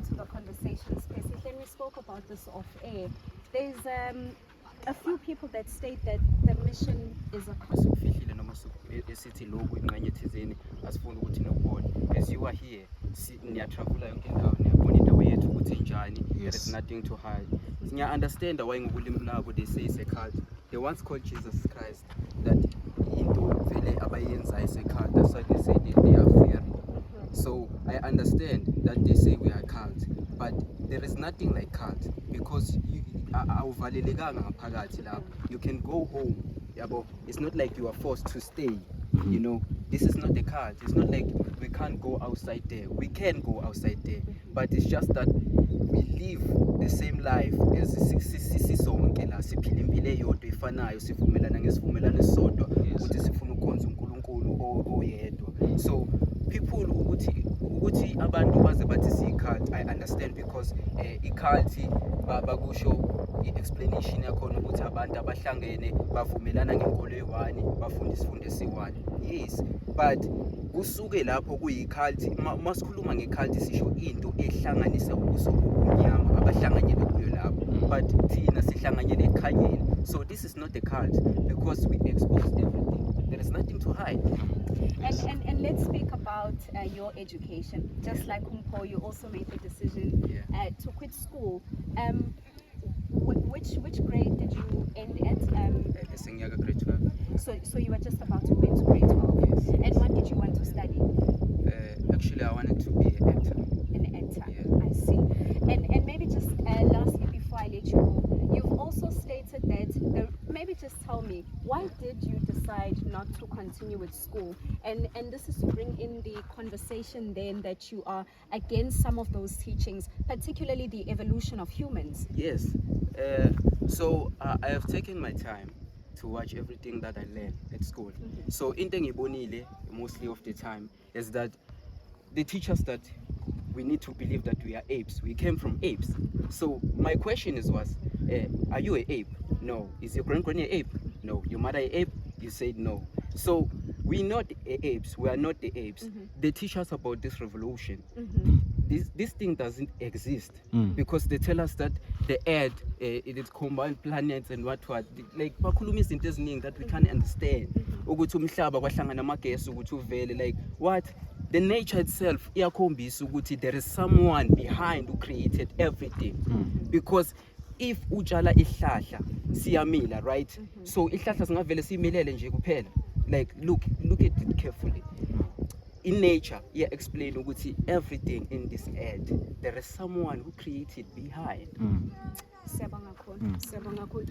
into the conversation space, when we spoke about this off air, there's a few people that state that the mission is a Sikufihlile noma esithi lokhu ingxenye thizeni asifuna ukuthi nokubona. As you are here, niyatravel yonke indawo, niyabona indawo yethu ukuthi njani. There is nothing to hide. Siya understand why ngokulimi labo they say it's a cult. They once called Jesus Christ that into vele abayenza is a cult. That's why they say that they are fearing. So I understand that they say we are cult, but there is nothing like cult because awuvalelekanga ngaphakathi lapho. You can go home. Yabo, it's not like you are forced to stay. You know, this is not a cult. It's not like we can't go outside there. We can go outside there, but it's just that we live the same life as sisonke la siphila impilo eyodwa ifanayo, sivumelana ngesivumelano esodwa ukuthi sifuna ukukhonza uNkulunkulu oyedwa. So people ukuthi abantu baze bathi si-cult, I understand because i-cult bakusho i-explanation yakhona ukuthi abantu abahlangene bavumelana ngenkolo eyi-one bafunda isifundo esi-one. Yes, but kusuke lapho kuyi-cult. Masikhuluma nge-cult sisho into ehlanganisa ubuso obumnyama abahlanganyele kuyo lapho, but thina sihlanganyele ekhanyeni. So this is not a cult because we expose everything. There is nothing to hide. And let's speak about your education. Just like Umpo, you also made the decision to quit school. Which grade did you end at? Grade 12. So you were just about to go into grade 12. Yes. And what did you want to study? Actually, I wanted to be an actor. An actor. Yeah. I see. And maybe just lastly, before I let you go, you've also stated that maybe just tell me, why did you decide not to continue with school? And this is to bring in the conversation then that you are against some of those teachings, particularly the evolution of humans. Yes. So I have taken my time to watch everything that I learned at school. So into engibonile mostly of the time is that they teach us that we need to believe that we are apes. We came from apes. So my question was, are you an ape? No. Is your grandgranny an ape? No. Your mother an ape? You said no. So we're not apes. We are not the apes. They teach us about this revolution. This thing doesn't exist because they tell us that the earth it is combined planets and what like bakhuluma izinto eziningi that we can't understand ukuthi umhlaba kwahlangana amagesi ukuthi uvele like what the nature itself iyakhombisa ukuthi there is someone behind who created everything because if utshala ihlahla siyamila, right? So ihlahla singavele similele nje kuphela, like look at it carefully. In nature, explain ukuthi everything in this earth, there is someone who created behind. Siyabonga kakhulu.